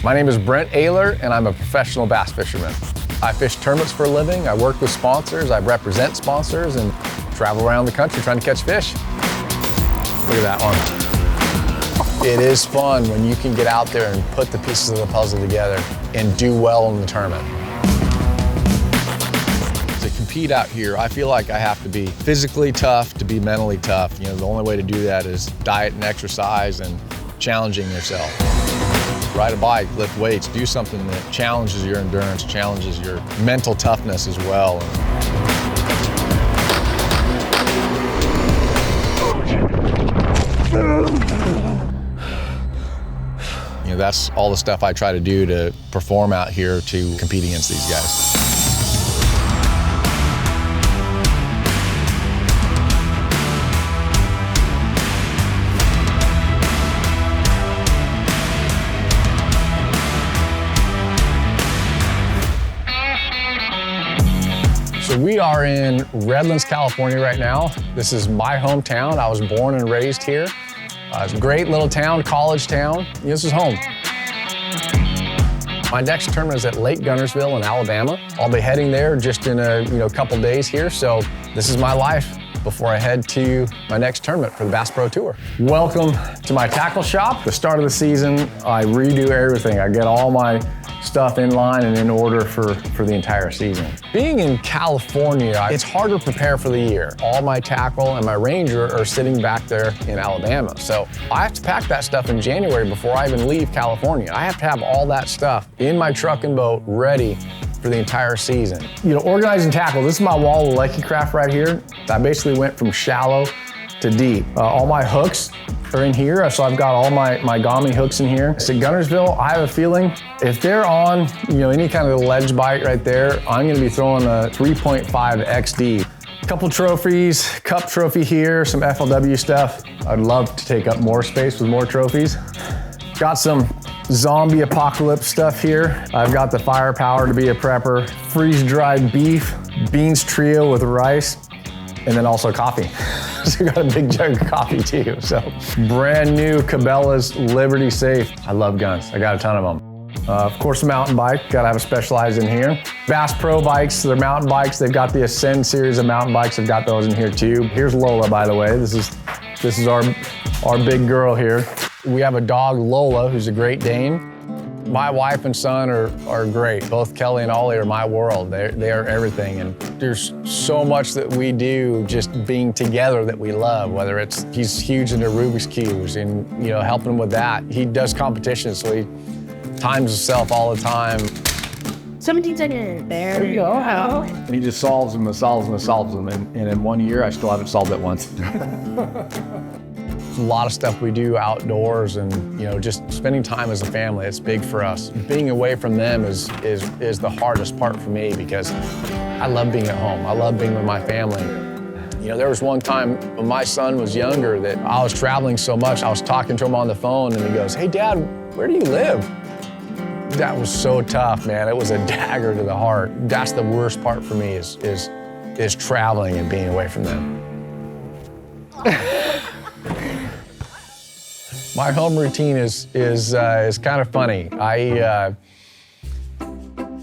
My name is Brent Ehrler, and I'm a professional bass fisherman. I fish tournaments for a living, I work with sponsors, I represent sponsors, and travel around the country trying to catch fish. Look at that one. It is fun when you can get out there and put the pieces of the puzzle together and do well in the tournament. To compete out here, I feel like I have to be physically tough to be mentally tough. You know, the only way to do that is diet and exercise and challenging yourself. Ride a bike, lift weights, do something that challenges your endurance, challenges your mental toughness as well. You know, that's all the stuff I try to do to perform out here to compete against these guys. So we are in Redlands, California right now. This is my hometown. I was born and raised here. It's a great little town, college town. This is home. My next tournament is at Lake Guntersville in Alabama. I'll be heading there just in a couple days here. So this is my life before I head to my next tournament for the Bass Pro Tour. Welcome to my tackle shop. The start of the season, I redo everything. I get all my stuff in line and in order for the entire season. Being in California, it's hard to prepare for the year. All my tackle and my Ranger are sitting back there in Alabama. So I have to pack that stuff in January before I even leave California. I have to have all that stuff in my truck and boat ready for the entire season. You know, organizing tackle, this is my wall of Lucky Craft right here. I basically went from shallow to deep. All my hooks are in here, so I've got all my Gami hooks in here. So Guntersville, I have a feeling if they're on, any kind of ledge bite right there, I'm gonna be throwing a 3.5 XD. Couple trophies, cup trophy here, some FLW stuff. I'd love to take up more space with more trophies. Got some zombie apocalypse stuff here. I've got the firepower to be a prepper, freeze-dried beef, beans trio with rice, and then also coffee. So we got a big jug of coffee too. So brand new Cabela's Liberty Safe. I love guns. I got a ton of them. Of course, a mountain bike. Gotta have a Specialized in here. Bass Pro bikes, they're mountain bikes. They've got the Ascend series of mountain bikes. I've got those in here too. Here's Lola, by the way. This is our big girl here. We have a dog, Lola, who's a Great Dane. My wife and son are great. Both Kelly and Ollie are my world. They are everything. And there's so much that we do just being together that we love, whether he's huge into Rubik's Cubes and, helping him with that. He does competitions, so he times himself all the time. 17 seconds. There you go. And he just solves them and solves them and solves them. And in 1 year, I still haven't solved it once. A lot of stuff we do outdoors and, just spending time as a family, it's big for us. Being away from them is the hardest part for me because I love being at home. I love being with my family. There was one time when my son was younger that I was traveling so much, I was talking to him on the phone and he goes, "Hey Dad, where do you live?" That was so tough, man. It was a dagger to the heart. That's the worst part for me is traveling and being away from them. My home routine is kind of funny. I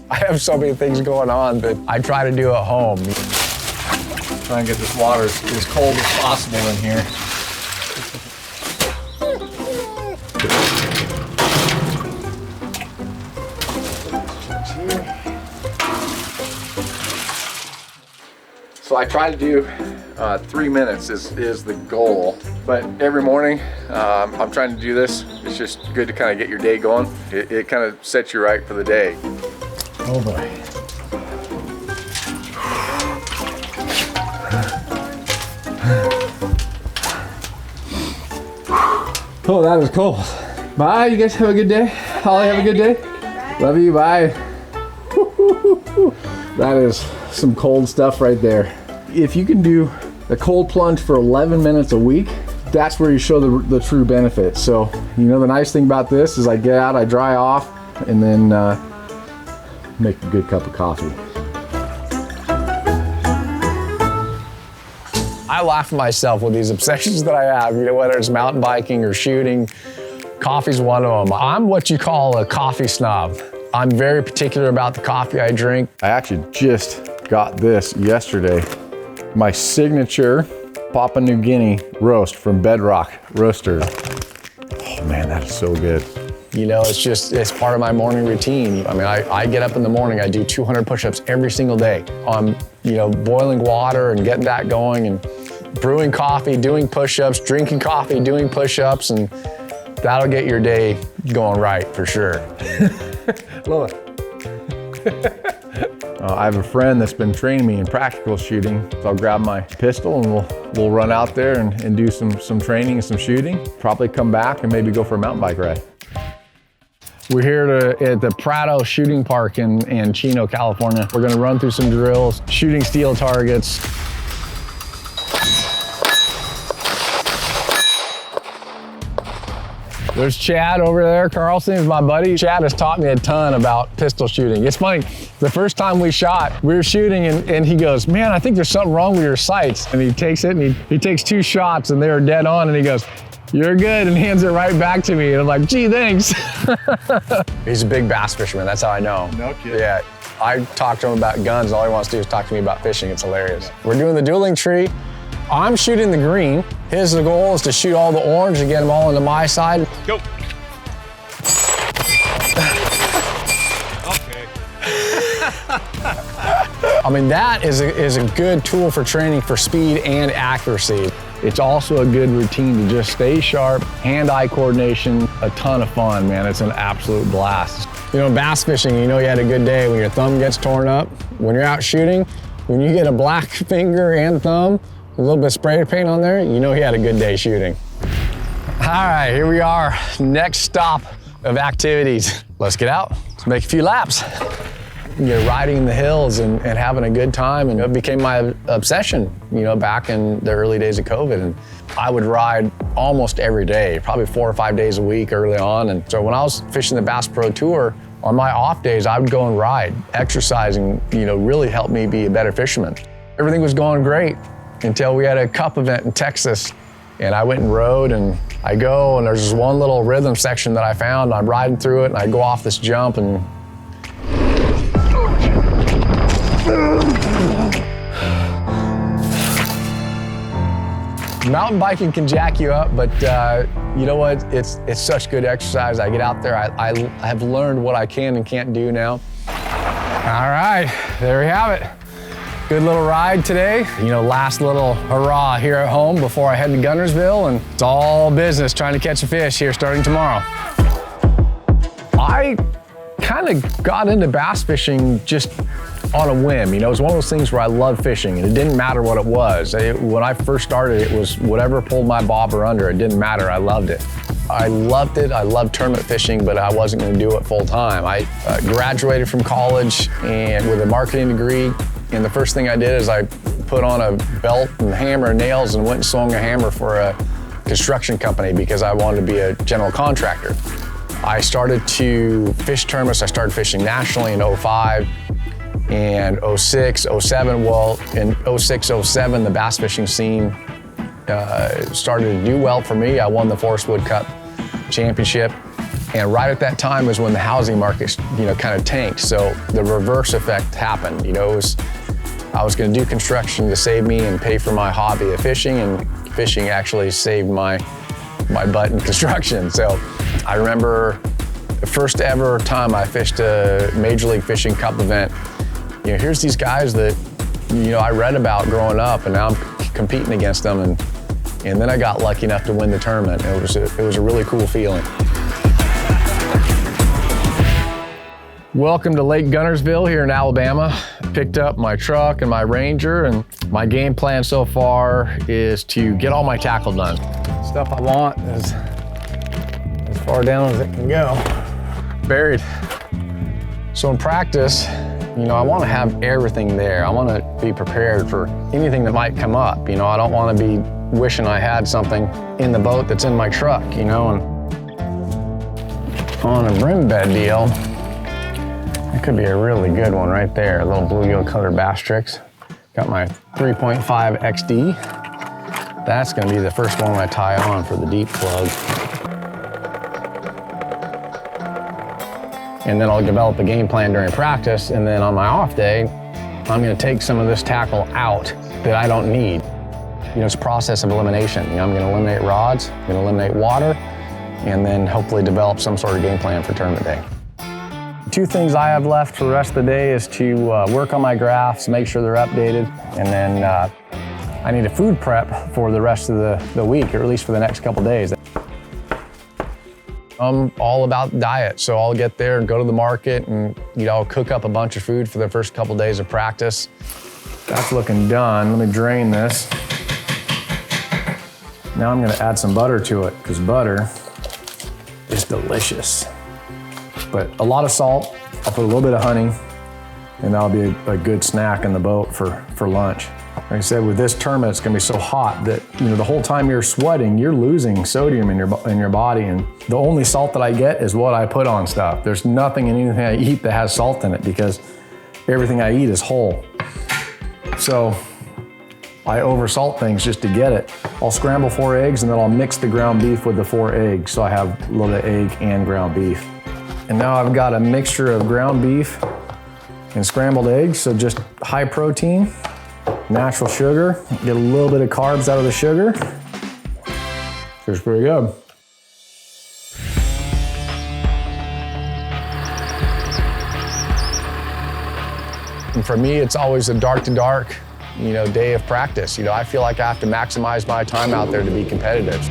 have so many things going on that I try to do at home. Try and get this water as cold as possible in here. So I try to do 3 minutes is the goal, but every morning I'm trying to do this. It's just good to kind of get your day going. It kind of sets you right for the day. Oh boy. Oh, that is cold. Bye, you guys have a good day. Holly, have a good day. Love you, bye. That is some cold stuff right there. If you can do the cold plunge for 11 minutes a week, that's where you show the true benefits. So, the nice thing about this is I get out, I dry off, and then make a good cup of coffee. I laugh at myself with these obsessions that I have, whether it's mountain biking or shooting, Coffee's one of them. I'm what you call a coffee snob. I'm very particular about the coffee I drink. I actually just got this yesterday. My signature Papua New Guinea roast from Bedrock Roasters. Oh man, that is so good. You know, it's part of my morning routine. I mean, I get up in the morning, I do 200 push-ups every single day. I'm, boiling water and getting that going and brewing coffee, doing push-ups, drinking coffee, doing push-ups, and that'll get your day going right for sure. Love it. I have a friend that's been training me in practical shooting, so I'll grab my pistol and we'll run out there and do some training and some shooting. Probably come back and maybe go for a mountain bike ride. We're here at the Prado Shooting Park in Chino, California. We're gonna run through some drills, shooting steel targets. There's Chad over there. Carlson is my buddy. Chad has taught me a ton about pistol shooting. It's funny, the first time we shot, we were shooting and he goes, man, I think there's something wrong with your sights. And he takes it and he takes 2 shots and they were dead on and he goes, you're good, and hands it right back to me. And I'm like, gee, thanks. He's a big bass fisherman, that's how I know. No kidding. Yeah, I talk to him about guns. All he wants to do is talk to me about fishing. It's hilarious. We're doing the dueling tree. I'm shooting the green. His goal is to shoot all the orange and get them all into my side. Go. Okay. I mean, that is a good tool for training for speed and accuracy. It's also a good routine to just stay sharp, hand-eye coordination, a ton of fun, man. It's an absolute blast. Bass fishing, you had a good day when your thumb gets torn up. When you're out shooting, when you get a black finger and thumb, a little bit of spray paint on there, you had a good day shooting. All right, here we are. Next stop of activities. Let's get out, let's make a few laps. Riding in the hills and having a good time, and it became my obsession, back in the early days of COVID. And I would ride almost every day, probably 4 or 5 days a week early on. And so when I was fishing the Bass Pro Tour, on my off days, I would go and ride. Exercising, really helped me be a better fisherman. Everything was going great until we had a cup event in Texas. And I went and rode, and I go, and there's this one little rhythm section that I found, and I'm riding through it, and I go off this jump, and mountain biking can jack you up, but you know what? It's such good exercise. I get out there, I have learned what I can and can't do now. All right, there we have it. Good little ride today. Last little hurrah here at home before I head to Guntersville, and it's all business trying to catch a fish here starting tomorrow. I kind of got into bass fishing just on a whim. It was one of those things where I love fishing, and it didn't matter what it was. When I first started, it was whatever pulled my bobber under. It didn't matter, I loved it. I loved it, I loved tournament fishing, but I wasn't gonna do it full time. I graduated from college and with a marketing degree, and the first thing I did is I put on a belt and hammer and nails and went and swung a hammer for a construction company because I wanted to be a general contractor. I started to fish tournaments. I started fishing nationally in 05 and 06, 07. Well, in 06, 07, the bass fishing scene started to do well for me. I won the Forest Wood Cup championship. And right at that time was when the housing market, kind of tanked. So the reverse effect happened. I was going to do construction to save me and pay for my hobby of fishing, and fishing actually saved my butt in construction. So I remember the first ever time I fished a Major League Fishing Cup event. Here's these guys that I read about growing up, and now I'm competing against them, and then I got lucky enough to win the tournament. It was a really cool feeling. Welcome to Lake Guntersville here in Alabama. Picked up my truck and my Ranger, and my game plan so far is to get all my tackle done. Stuff I want is as far down as it can go. Buried. So in practice, I want to have everything there. I want to be prepared for anything that might come up. I don't want to be wishing I had something in the boat that's in my truck, and on a brim bed deal, it could be a really good one right there. A little bluegill colored bass tricks. Got my 3.5 XD. That's gonna be the first one I tie on for the deep plug. and then I'll develop a game plan during practice, and then on my off day, I'm gonna take some of this tackle out that I don't need. You know, it's a process of elimination. You know, I'm gonna eliminate rods, I'm gonna eliminate water, and then hopefully develop some sort of game plan for tournament day. Two things I have left for the rest of the day is to work on my graphs, make sure they're updated, and then I need a food prep for the rest of the week, or at least for the next couple days. I'm all about diet, so I'll get there and go to the market and, you know, cook up a bunch of food for the first couple days of practice. That's looking done. Let me drain this. Now I'm gonna add some butter to it, because butter is delicious. But a lot of salt, I'll put a little bit of honey, and that'll be a good snack in the boat for lunch. Like I said, with this tournament, it's gonna be so hot that, you know, the whole time you're sweating, you're losing sodium in your body, and the only salt that I get is what I put on stuff. There's nothing in anything I eat that has salt in it, because everything I eat is whole. So I oversalt things just to get it. I'll scramble 4 eggs, and then I'll mix the ground beef with the 4 eggs, so I have a little bit of egg and ground beef. And now I've got a mixture of ground beef and scrambled eggs, so just high protein, natural sugar, get a little bit of carbs out of the sugar. Tastes pretty good. And for me, it's always a dark to dark, you know, day of practice. You know, I feel like I have to maximize my time out there to be competitive.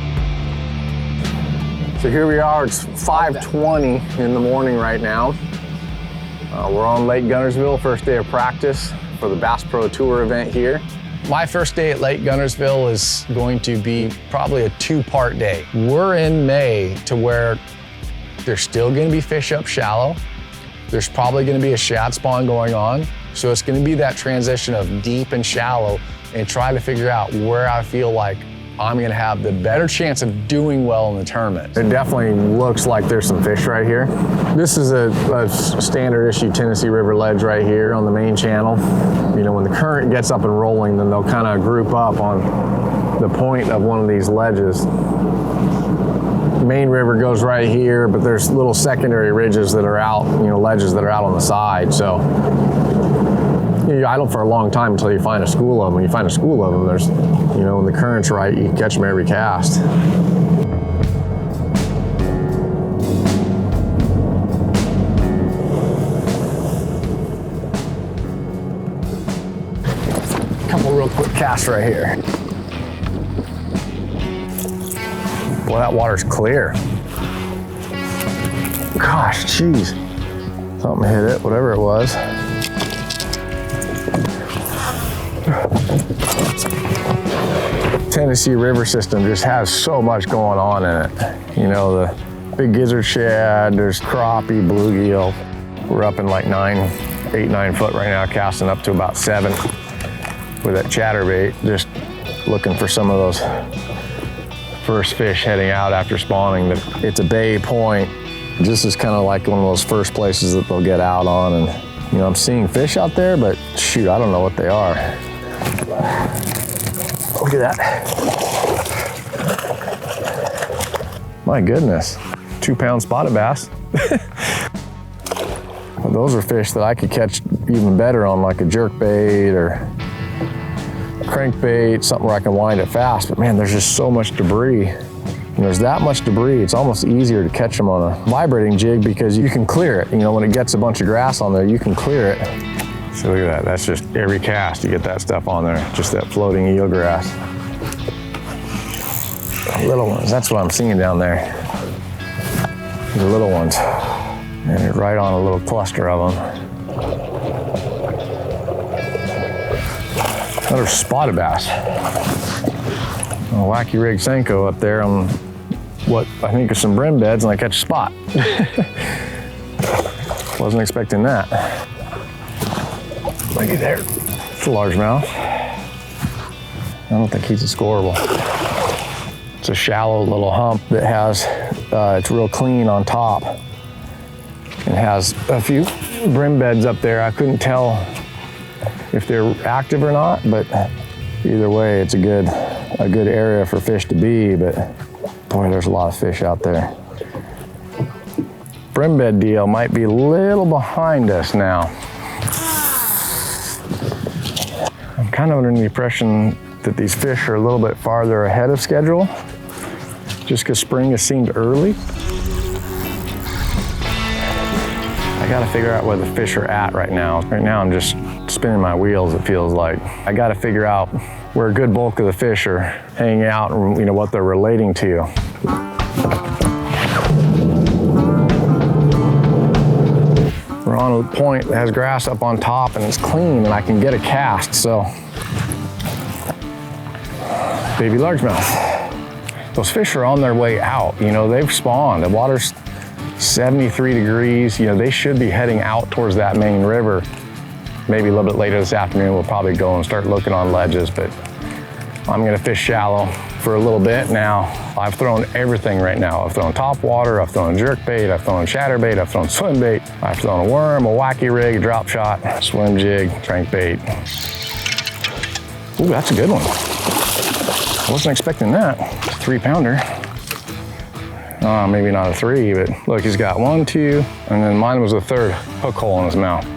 So here we are, it's 5:20 in the morning right now. We're on Lake Guntersville, first day of practice for the Bass Pro Tour event here. My first day at Lake Guntersville is going to be probably a 2-part day. We're in May to where there's still gonna be fish up shallow. There's probably gonna be a shad spawn going on. So it's gonna be that transition of deep and shallow, and try to figure out where I feel like I'm gonna have the better chance of doing well in the tournament. It definitely looks like there's some fish right here. This is a standard issue Tennessee River ledge right here on the main channel. You know, when the current gets up and rolling, then they'll kind of group up on the point of one of these ledges. The main river goes right here, but there's little secondary ridges that are out, you know, ledges that are out on the side. So you idle for a long time until you find a school of them. When you find a school of them, there's, you know, when the current's right, you can catch them every cast. Couple real quick casts right here. Boy, that water's clear. Gosh, geez. Something hit it, whatever it was. Tennessee River system just has so much going on in it. You know, the big gizzard shad, there's crappie, bluegill. We're up in like 8, 9 foot right now, casting up to about 7 with that chatterbait, just looking for some of those first fish heading out after spawning. But it's a bay point. This is kind of like one of those first places that they'll get out on. And, you know, I'm seeing fish out there, but shoot, I don't know what they are. Look at that. My goodness, 2-pound spotted bass. Well, those are fish that I could catch even better on like a jerkbait or crankbait, something where I can wind it fast. But man, there's just so much debris. And there's that much debris, it's almost easier to catch them on a vibrating jig because you can clear it. You know, when it gets a bunch of grass on there, you can clear it. So look at that, that's just every cast, you get that stuff on there, just that floating eelgrass. Little ones, that's what I'm seeing down there. The little ones. And you're right on a little cluster of them. Another spotted bass. A wacky rig Senko up there on what I think are some brim beds, and I catch a spot. Wasn't expecting that. Looky there, it's a largemouth. I don't think he's a scoreable. It's a shallow little hump that has, it's real clean on top. It has a few brim beds up there. I couldn't tell if they're active or not, but either way, it's a good area for fish to be, but boy, there's a lot of fish out there. brim bed deal might be a little behind us now. I'm kind of under the impression that these fish are a little bit farther ahead of schedule, just because spring has seemed early. I gotta figure out where the fish are at right now. Right now I'm just spinning my wheels, it feels like. I gotta figure out where a good bulk of the fish are hanging out and what they're relating to. We're on a point that has grass up on top and it's clean and I can get a cast, so. Baby largemouth. Those fish are on their way out. They've spawned. The water's 73 degrees. They should be heading out towards that main river. Maybe a little bit later this afternoon, we'll probably go and start looking on ledges, but I'm gonna fish shallow for a little bit now. I've thrown everything right now. I've thrown top water, I've thrown jerk bait, I've thrown shatter bait, I've thrown swim bait, I've thrown a worm, a wacky rig, a drop shot, swim jig, crankbait. Ooh, that's a good one. I wasn't expecting that. 3-pounder. Maybe not a 3, but look, he's got 1, 2, and then mine was a 3rd hook hole in his mouth.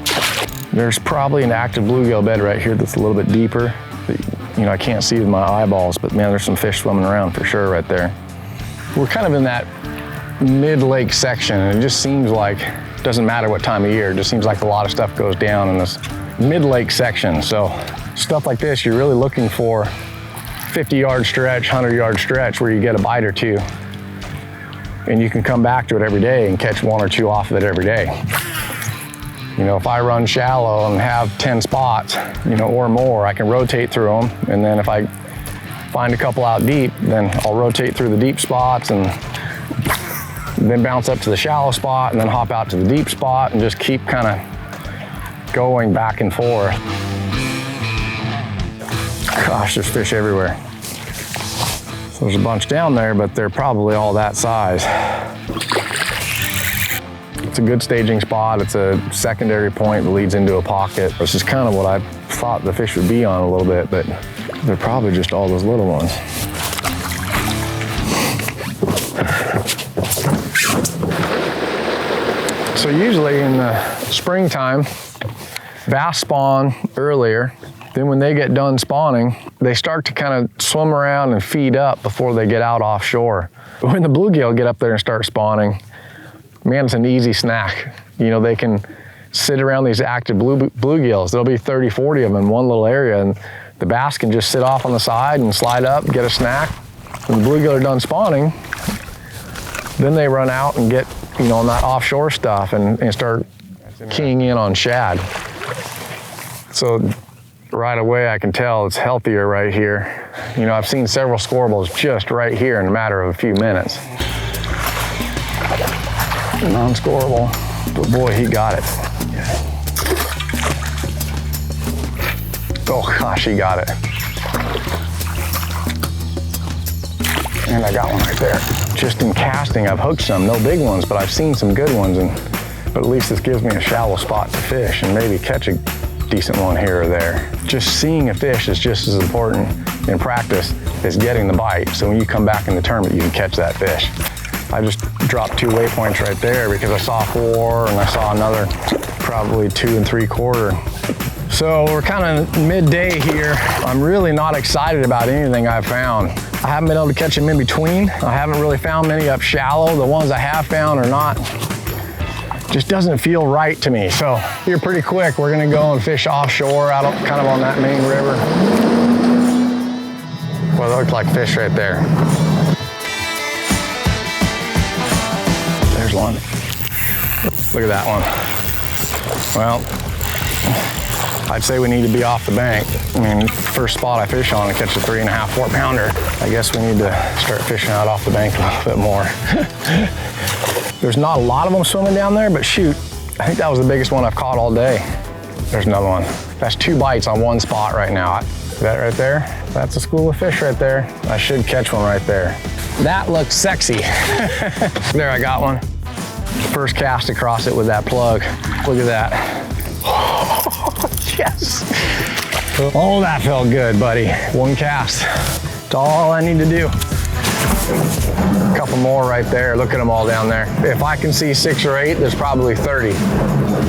There's probably an active bluegill bed right here that's a little bit deeper. That, I can't see with my eyeballs, but man, there's some fish swimming around for sure right there. We're kind of in that mid-lake section, and it just seems like, it doesn't matter what time of year, it just seems like a lot of stuff goes down in this mid-lake section. So stuff like this, you're really looking for 50-yard stretch, 100-yard stretch where you get a bite or two. And you can come back to it every day and catch 1 or 2 off of it every day. If I run shallow and have 10 spots, or more, I can rotate through them. And then if I find a couple out deep, then I'll rotate through the deep spots and then bounce up to the shallow spot and then hop out to the deep spot and just keep kind of going back and forth. Gosh, there's fish everywhere. So there's a bunch down there, but they're probably all that size. It's a good staging spot. It's a secondary point that leads into a pocket. This is kind of what I thought the fish would be on a little bit, but they're probably just all those little ones. So usually in the springtime, bass spawn earlier. Then when they get done spawning, they start to kind of swim around and feed up before they get out offshore. When the bluegill get up there and start spawning, man, it's an easy snack. They can sit around these active bluegills. There'll be 30, 40 of them in one little area, and the bass can just sit off on the side and slide up, get a snack. When the bluegill are done spawning, then they run out and get, on that offshore stuff and start keying in on shad. So right away I can tell it's healthier right here. I've seen several scorables just right here in a matter of a few minutes. Non-scoreable, but boy, he got it. Oh gosh, he got it. And I got one right there. Just in casting, I've hooked some, no big ones, but I've seen some good ones, but at least this gives me a shallow spot to fish and maybe catch a decent one here or there. Just seeing a fish is just as important in practice as getting the bite. So when you come back in the tournament, you can catch that fish. I just dropped 2 waypoints right there because I saw 4 and I saw another probably 2 3/4. So we're kind of midday here. I'm really not excited about anything I've found. I haven't been able to catch them in between. I haven't really found many up shallow. The ones I have found are not, just doesn't feel right to me. So here pretty quick, we're gonna go and fish offshore out kind of on that main river. Well, they look like fish right there. There's one. Look at that one. Well, I'd say we need to be off the bank. First spot I fish on, I catch a 3.5, 4-pounder. I guess we need to start fishing out off the bank a little bit more. There's not a lot of them swimming down there, but shoot, I think that was the biggest one I've caught all day. There's another one. That's 2 bites on one spot right now. That right there, that's a school of fish right there. I should catch one right there. That looks sexy. There, I got one. First cast across it with that plug. Look at that. Yes. Oh, that felt good, buddy. 1 cast. That's all I need to do. A couple more right there. Look at them all down there. If I can see 6 or 8, there's probably 30.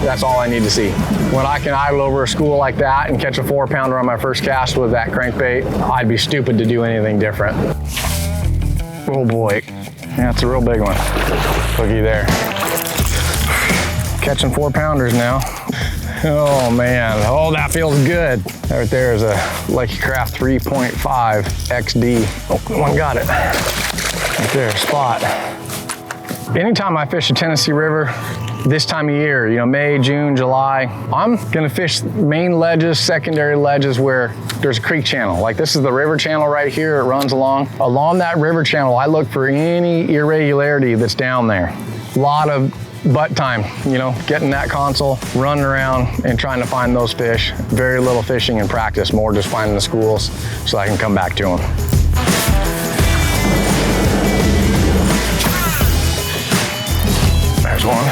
That's all I need to see. When I can idle over a school like that and catch a 4-pounder on my first cast with that crankbait, I'd be stupid to do anything different. Oh boy, that's a real big one. Looky there. Catching 4-pounders now. Oh man, oh that feels good. Right there is a Lucky Craft 3.5 XD. Oh, one got it. Right there, spot. Anytime I fish the Tennessee River, this time of year, you know, May, June, July, I'm gonna fish main ledges, secondary ledges where there's a creek channel. Like this is the river channel right here, it runs along. Along that river channel, I look for any irregularity that's down there. A lot of butt time, you know, getting that console, running around and trying to find those fish. Very little fishing in practice, more just finding the schools so I can come back to them. There's one.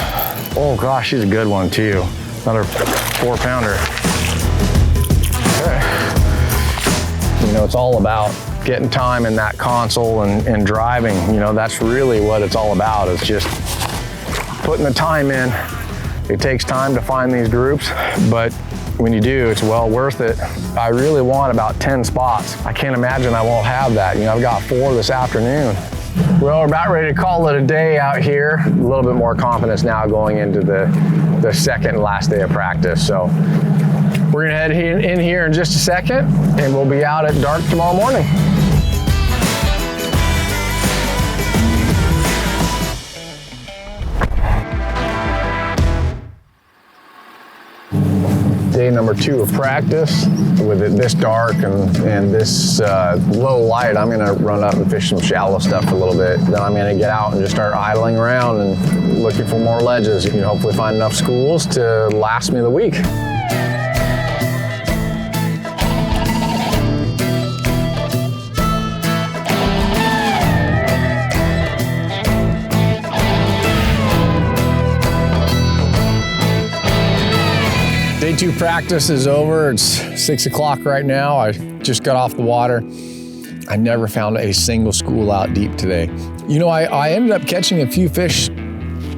Oh gosh, she's a good one too. Another 4-pounder. Okay. You know, it's all about getting time in that console and driving. You know, that's really what it's all about, is just putting the time in. It takes time to find these groups, but when you do, it's well worth it. I really want about 10 spots. I can't imagine I won't have that. You know, I've got 4 this afternoon. Well, we're about ready to call it a day out here. A little bit more confidence now going into the second and last day of practice. So we're gonna head in here in just a second and we'll be out at dark tomorrow morning. Day number 2 of practice. With it this dark and this low light, I'm gonna run up and fish some shallow stuff for a little bit. Then I'm gonna get out and just start idling around and looking for more ledges. You know, hopefully find enough schools to last me the week. Day 2 practice is over. It's 6 o'clock right now. I just got off the water. I never found a single school out deep today. You know, I ended up catching a few fish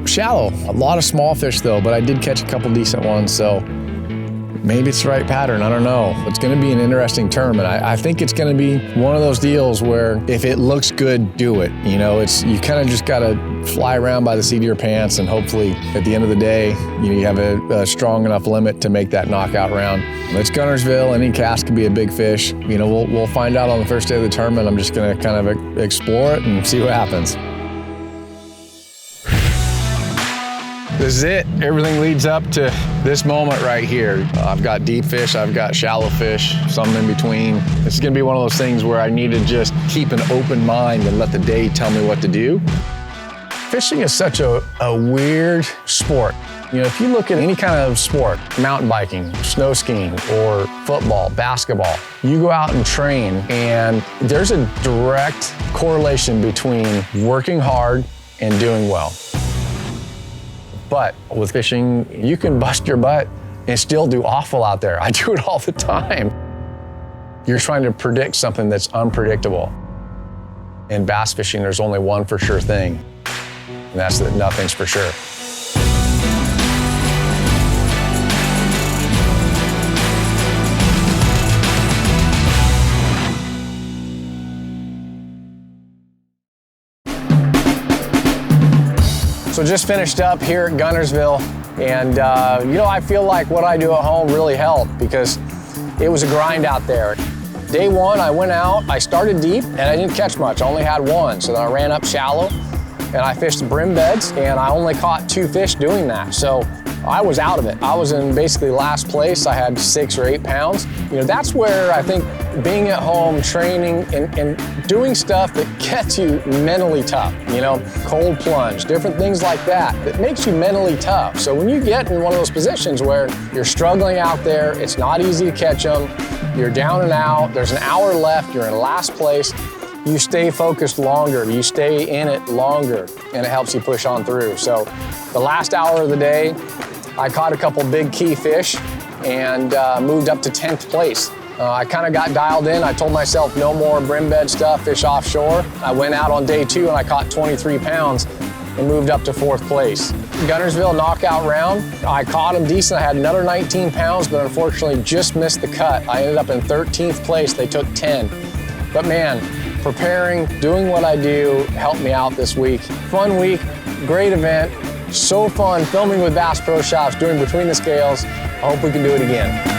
shallow. A lot of small fish though, but I did catch a couple decent ones, so maybe it's the right pattern, I don't know. It's gonna be an interesting tournament. I think it's gonna be one of those deals where if it looks good, do it. You know, you kind of just gotta fly around by the seat of your pants, and hopefully at the end of the day, you know, you have a strong enough limit to make that knockout round. It's Guntersville, any cast could be a big fish. You know, we'll find out on the first day of the tournament. I'm just gonna kind of explore it and see what happens. This is it. Everything leads up to this moment right here. I've got deep fish, I've got shallow fish, some in between. This is gonna be one of those things where I need to just keep an open mind and let the day tell me what to do. Fishing is such a weird sport. You know, if you look at any kind of sport, mountain biking, snow skiing, or football, basketball, you go out and train, and there's a direct correlation between working hard and doing well. But with fishing, you can bust your butt and still do awful out there. I do it all the time. You're trying to predict something that's unpredictable. In bass fishing, there's only one for sure thing, and that's that nothing's for sure. So just finished up here at Guntersville, and you know, I feel like what I do at home really helped because it was a grind out there. Day 1, I went out, I started deep, and I didn't catch much. I only had 1, so then I ran up shallow, and I fished the brim beds, and I only caught 2 fish doing that. So I was out of it. I was in basically last place. I had 6 or 8 pounds. You know, that's where I think being at home, training, and doing stuff that gets you mentally tough, you know, cold plunge, different things like that, that makes you mentally tough. So when you get in one of those positions where you're struggling out there, it's not easy to catch them, you're down and out, there's an hour left, you're in last place, you stay focused longer, you stay in it longer, and it helps you push on through. So the last hour of the day, I caught a couple big key fish and moved up to 10th place. I kind of got dialed in. I told myself no more brim bed stuff, fish offshore. I went out on day 2 and I caught 23 pounds and moved up to 4th place. Guntersville knockout round, I caught them decent. I had another 19 pounds, but unfortunately just missed the cut. I ended up in 13th place. They took 10. But man, preparing, doing what I do helped me out this week. Fun week, great event, so fun filming with Bass Pro Shops, doing Between the Scales. I hope we can do it again.